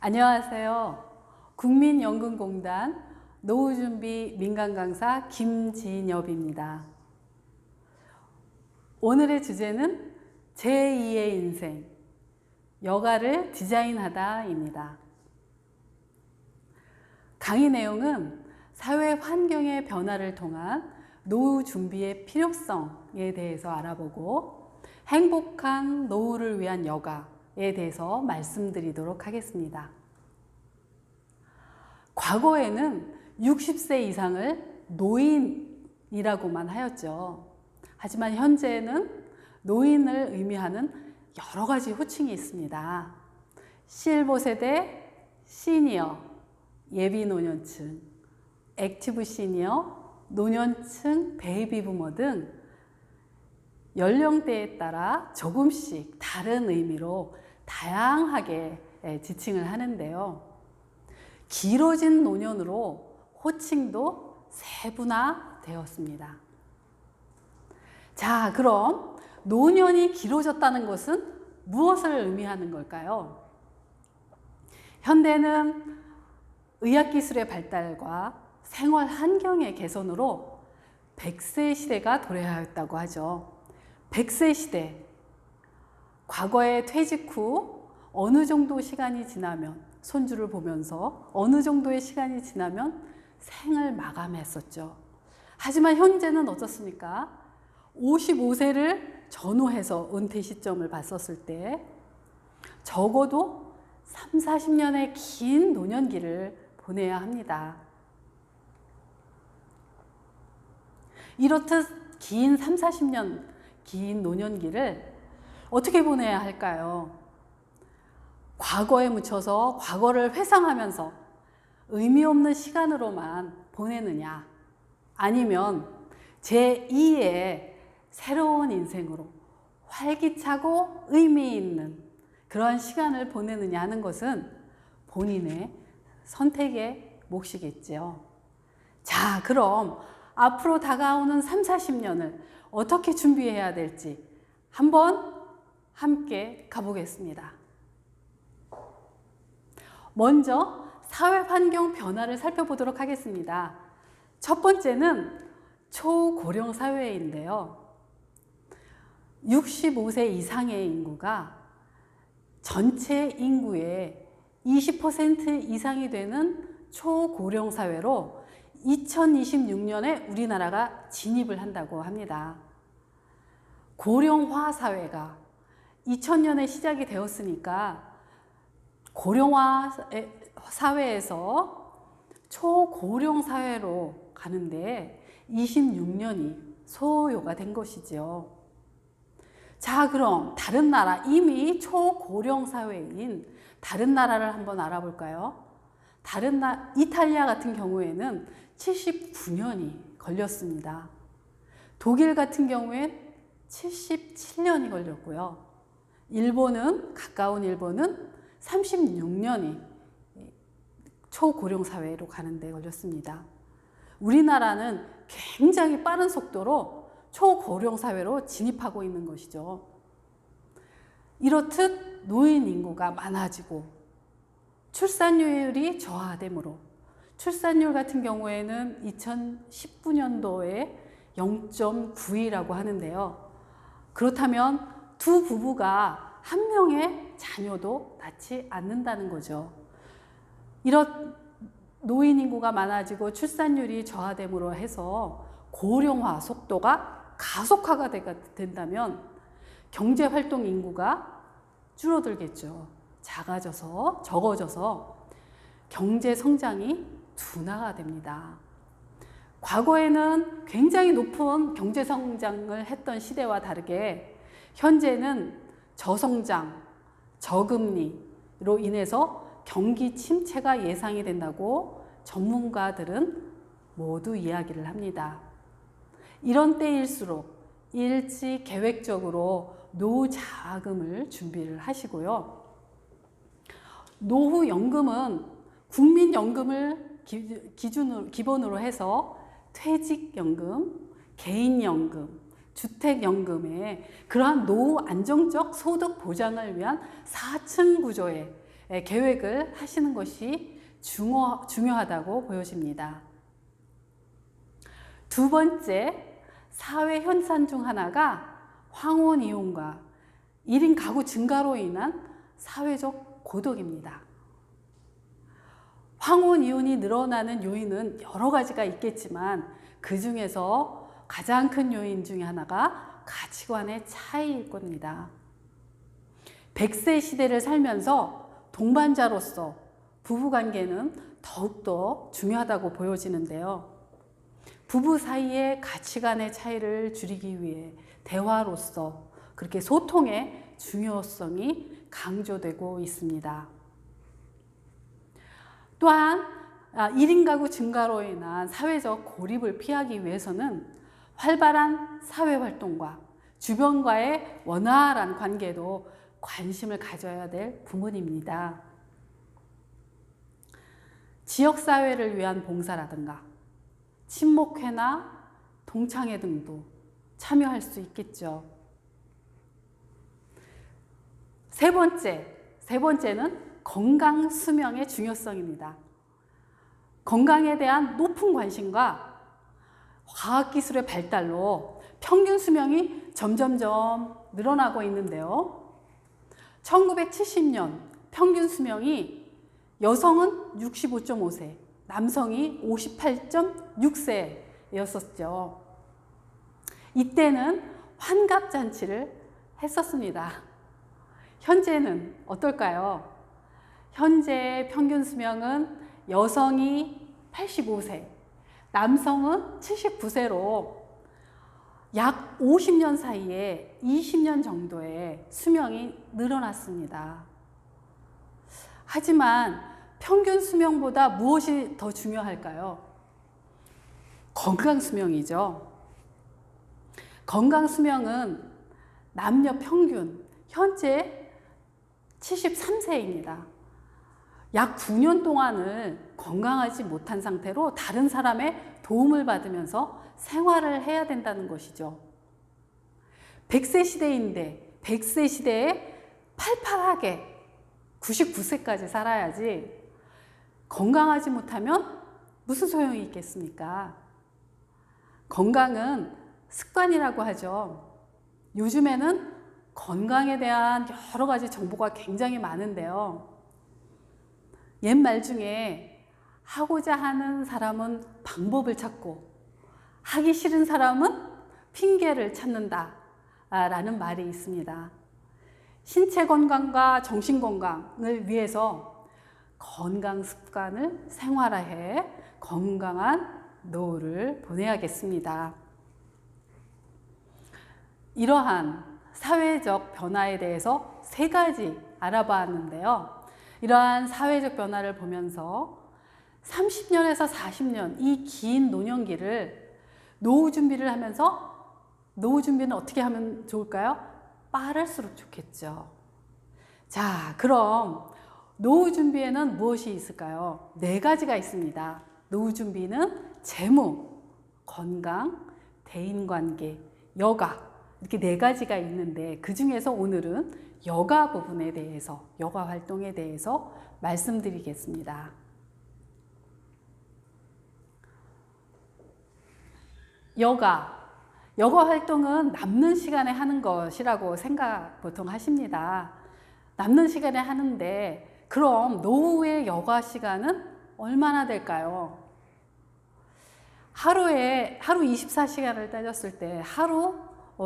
안녕하세요. 국민연금공단 노후준비 민간강사 김진엽입니다. 오늘의 주제는 제2의 인생, 여가를 디자인하다입니다. 강의 내용은 사회 환경의 변화를 통한 노후 준비의 필요성에 대해서 알아보고 행복한 노후를 위한 여가에 대해서 말씀드리도록 하겠습니다. 과거에는 60세 이상을 노인이라고만 하였죠. 하지만 현재는 노인을 의미하는 여러 가지 호칭이 있습니다. 실버 세대, 시니어, 예비 노년층, 액티브 시니어, 노년층, 베이비 부머 등 연령대에 따라 조금씩 다른 의미로 다양하게 지칭을 하는데요. 길어진 노년으로 호칭도 세분화되었습니다. 자, 그럼 노년이 길어졌다는 것은 무엇을 의미하는 걸까요? 현대는 의학기술의 발달과 생활 환경의 개선으로 100세 시대가 도래하였다고 하죠. 100세 시대, 과거에 퇴직 후 어느 정도 시간이 지나면 손주를 보면서 어느 정도의 시간이 지나면 생을 마감했었죠. 하지만 현재는 어떻습니까? 55세를 전후해서 은퇴 시점을 봤었을 때 적어도 30-40년의 긴 노년기를 보내야 합니다. 이렇듯 긴 30-40년 긴 노년기를 어떻게 보내야 할까요? 과거에 묻혀서 과거를 회상하면서 의미 없는 시간으로만 보내느냐, 아니면 제2의 새로운 인생으로 활기차고 의미 있는 그러한 시간을 보내느냐 하는 것은 본인의 선택의 몫이겠죠. 자, 그럼 앞으로 다가오는 30-40년을 어떻게 준비해야 될지 한번 함께 가보겠습니다. 먼저 사회 환경 변화를 살펴보도록 하겠습니다. 첫 번째는 초고령 사회인데요. 65세 이상의 인구가 전체 인구의 20% 이상이 되는 초고령 사회로 2026년에 우리나라가 진입을 한다고 합니다. 고령화 사회가 2000년에 시작이 되었으니까 고령화 사회에서 초고령 사회로 가는데 26년이 소요가 된 것이죠. 자, 그럼 다른 나라, 이미 초고령 사회인 다른 나라를 한번 알아볼까요? 이탈리아 같은 경우에는 79년이 걸렸습니다. 독일 같은 경우엔 77년이 걸렸고요. 가까운 일본은 36년이 초고령 사회로 가는데 걸렸습니다. 우리나라는 굉장히 빠른 속도로 초고령 사회로 진입하고 있는 것이죠. 이렇듯 노인 인구가 많아지고 출산율이 저하되므로 출산율 같은 경우에는 2019년도에 0.9이라고 하는데요. 그렇다면 두 부부가 한 명의 자녀도 낳지 않는다는 거죠. 이런 노인 인구가 많아지고 출산율이 저하됨으로 해서 고령화 속도가 가속화가 된다면 경제활동 인구가 줄어들겠죠. 적어져서 경제 성장이 둔화가 됩니다. 과거에는 굉장히 높은 경제 성장을 했던 시대와 다르게 현재는 저성장, 저금리로 인해서 경기 침체가 예상이 된다고 전문가들은 모두 이야기를 합니다. 이런 때일수록 일찍 계획적으로 노후 자금을 준비를 하시고요. 노후연금은 국민연금을 기본으로 해서 퇴직연금, 개인연금, 주택연금의 그러한 노후 안정적 소득 보장을 위한 4층 구조의 계획을 하시는 것이 중요하다고 보여집니다. 두 번째, 사회 현상 중 하나가 황혼 이혼과 1인 가구 증가로 인한 사회적 고독입니다. 황혼 이혼이 늘어나는 요인은 여러 가지가 있겠지만 그 중에서 가장 큰 요인 중에 하나가 가치관의 차이일 겁니다. 100세 시대를 살면서 동반자로서 부부관계는 더욱더 중요하다고 보여지는데요. 부부 사이의 가치관의 차이를 줄이기 위해 대화로서 그렇게 소통의 중요성이 강조되고 있습니다. 또한 1인 가구 증가로 인한 사회적 고립을 피하기 위해서는 활발한 사회활동과 주변과의 원활한 관계도 관심을 가져야 될 부분입니다. 지역사회를 위한 봉사라든가 친목회나 동창회 등도 참여할 수 있겠죠. 세 번째는 건강 수명의 중요성입니다. 건강에 대한 높은 관심과 과학기술의 발달로 평균 수명이 점점점 늘어나고 있는데요. 1970년 평균 수명이 여성은 65.5세, 남성이 58.6세였었죠. 이때는 환갑잔치를 했었습니다. 현재는 어떨까요? 현재 평균 수명은 여성이 85세, 남성은 79세로 약 50년 사이에 20년 정도의 수명이 늘어났습니다. 하지만 평균 수명보다 무엇이 더 중요할까요? 건강 수명이죠. 건강 수명은 남녀 평균 현재 73세입니다. 약 9년 동안을 건강하지 못한 상태로 다른 사람의 도움을 받으면서 생활을 해야 된다는 것이죠. 100세 시대인데 100세 시대에 팔팔하게 99세까지 살아야지 건강하지 못하면 무슨 소용이 있겠습니까? 건강은 습관이라고 하죠. 요즘에는 건강에 대한 여러 가지 정보가 굉장히 많은데요. 옛말 중에 하고자 하는 사람은 방법을 찾고 하기 싫은 사람은 핑계를 찾는다 라는 말이 있습니다. 신체 건강과 정신 건강을 위해서 건강 습관을 생활화해 건강한 노후를 보내야겠습니다. 이러한 사회적 변화에 대해서 3가지 알아봤는데요. 이러한 사회적 변화를 보면서 30년에서 40년 이 긴 노년기를 노후 준비를 하면서 노후 준비는 어떻게 하면 좋을까요? 빠를수록 좋겠죠. 자, 그럼 노후 준비에는 무엇이 있을까요? 4가지가 있습니다. 노후 준비는 재무, 건강, 대인관계, 여가 이렇게 4가지가 있는데 그 중에서 오늘은 여가 부분에 대해서, 여가 활동에 대해서 말씀드리겠습니다. 여가 활동은 남는 시간에 하는 것이라고 생각 보통 하십니다. 남는 시간에 하는데 그럼 노후의 여가 시간은 얼마나 될까요? 하루 24시간을 따졌을 때 하루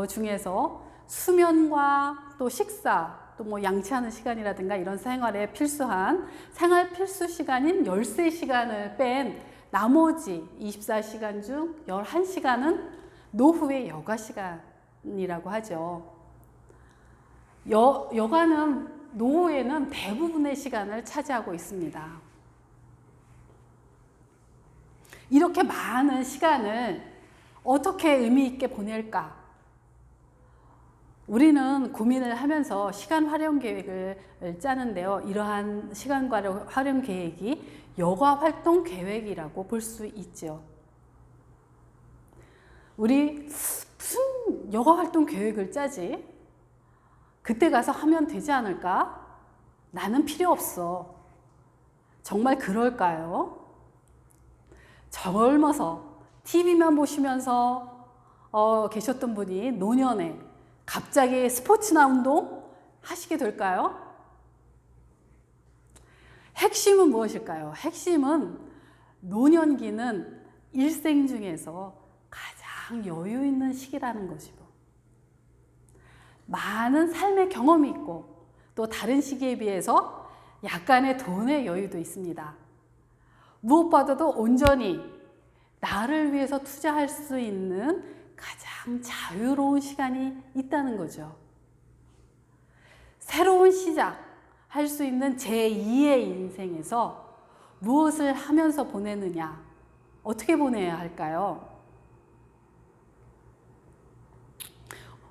중에서 수면과 또 식사, 또 뭐 양치하는 시간이라든가 이런 생활에 필수한 생활 필수 시간인 13시간을 뺀 나머지 24시간 중 11시간은 노후의 여가 시간이라고 하죠. 여가는 노후에는 대부분의 시간을 차지하고 있습니다. 이렇게 많은 시간을 어떻게 의미 있게 보낼까? 우리는 고민을 하면서 시간 활용 계획을 짜는데요. 이러한 시간 활용 계획이 여가 활동 계획이라고 볼 수 있죠. 우리 무슨 여가 활동 계획을 짜지? 그때 가서 하면 되지 않을까? 나는 필요 없어. 정말 그럴까요? 젊어서 TV만 보시면서 계셨던 분이 노년에 갑자기 스포츠나 운동 하시게 될까요? 핵심은 무엇일까요? 핵심은 노년기는 일생 중에서 가장 여유 있는 시기라는 것이고, 많은 삶의 경험이 있고, 또 다른 시기에 비해서 약간의 돈의 여유도 있습니다. 무엇보다도 온전히 나를 위해서 투자할 수 있는 가장 자유로운 시간이 있다는 거죠. 새로운 시작 할 수 있는 제2의 인생에서 무엇을 하면서 보내느냐, 어떻게 보내야 할까요?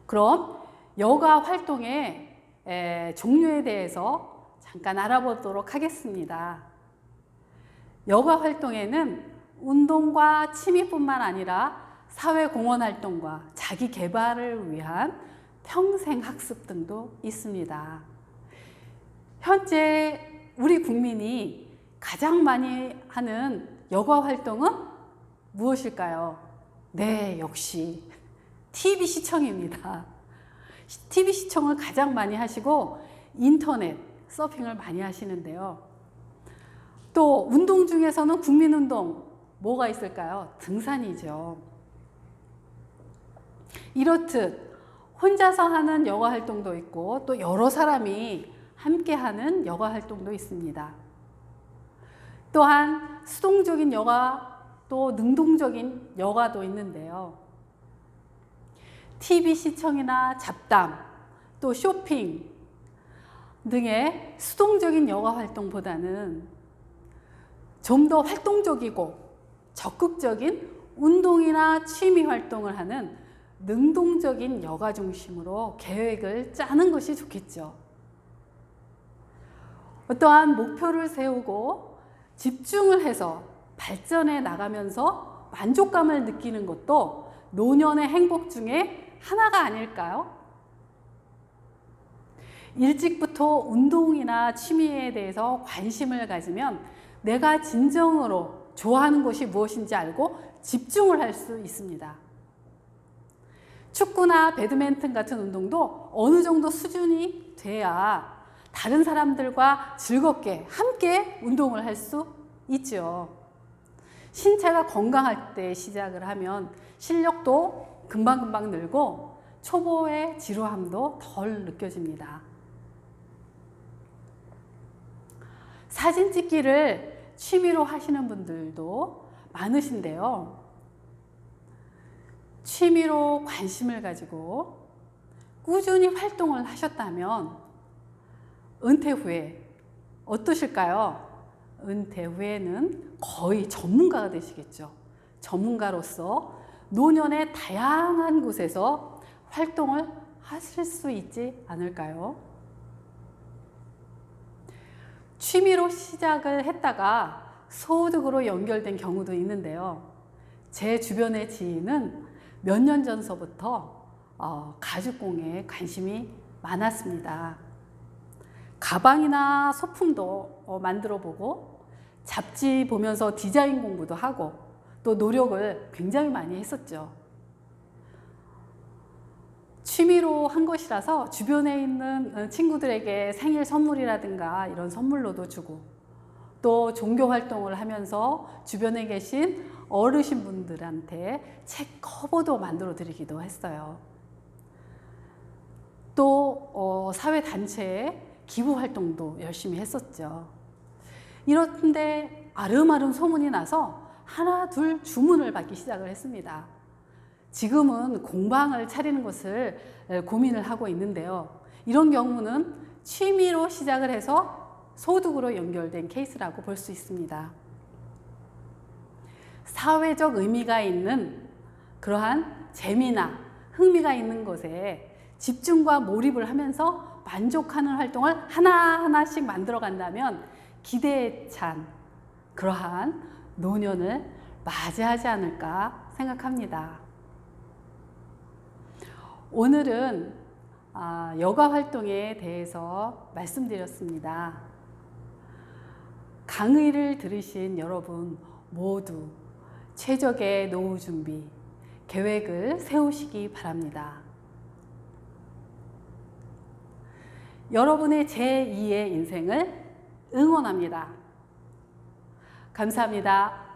그럼 여가 활동의 종류에 대해서 잠깐 알아보도록 하겠습니다. 여가 활동에는 운동과 취미뿐만 아니라 사회공헌 활동과 자기 개발을 위한 평생 학습 등도 있습니다. 현재 우리 국민이 가장 많이 하는 여가 활동은 무엇일까요? 네, 역시 TV 시청입니다. TV 시청을 가장 많이 하시고 인터넷 서핑을 많이 하시는데요. 또 운동 중에서는 국민운동 뭐가 있을까요? 등산이죠. 이렇듯 혼자서 하는 여가 활동도 있고 또 여러 사람이 함께하는 여가 활동도 있습니다. 또한 수동적인 여가, 또 능동적인 여가도 있는데요. TV 시청이나 잡담, 또 쇼핑 등의 수동적인 여가 활동보다는 좀 더 활동적이고 적극적인 운동이나 취미 활동을 하는 능동적인 여가 중심으로 계획을 짜는 것이 좋겠죠. 어떠한 목표를 세우고 집중을 해서 발전해 나가면서 만족감을 느끼는 것도 노년의 행복 중에 하나가 아닐까요? 일찍부터 운동이나 취미에 대해서 관심을 가지면 내가 진정으로 좋아하는 것이 무엇인지 알고 집중을 할 수 있습니다. 축구나 배드민턴 같은 운동도 어느 정도 수준이 돼야 다른 사람들과 즐겁게 함께 운동을 할 수 있죠. 신체가 건강할 때 시작을 하면 실력도 금방금방 늘고 초보의 지루함도 덜 느껴집니다. 사진 찍기를 취미로 하시는 분들도 많으신데요. 취미로 관심을 가지고 꾸준히 활동을 하셨다면 은퇴 후에 어떠실까요? 은퇴 후에는 거의 전문가가 되시겠죠. 전문가로서 노년의 다양한 곳에서 활동을 하실 수 있지 않을까요? 취미로 시작을 했다가 소득으로 연결된 경우도 있는데요. 제 주변의 지인은 몇 년 전서부터 가죽공예에 관심이 많았습니다. 가방이나 소품도 만들어 보고 잡지 보면서 디자인 공부도 하고 또 노력을 굉장히 많이 했었죠. 취미로 한 것이라서 주변에 있는 친구들에게 생일 선물이라든가 이런 선물로도 주고, 또 종교 활동을 하면서 주변에 계신 어르신 분들한테 책 커버도 만들어 드리기도 했어요. 또 사회단체에 기부 활동도 열심히 했었죠. 이런데 아름아름 소문이 나서 하나 둘 주문을 받기 시작을 했습니다. 지금은 공방을 차리는 것을 고민을 하고 있는데요. 이런 경우는 취미로 시작을 해서 소득으로 연결된 케이스라고 볼 수 있습니다. 사회적 의미가 있는 그러한 재미나 흥미가 있는 것에 집중과 몰입을 하면서 만족하는 활동을 하나하나씩 만들어 간다면 기대에 찬 그러한 노년을 맞이하지 않을까 생각합니다. 오늘은 여가 활동에 대해서 말씀드렸습니다. 강의를 들으신 여러분 모두 최적의 노후 준비, 계획을 세우시기 바랍니다. 여러분의 제2의 인생을 응원합니다. 감사합니다.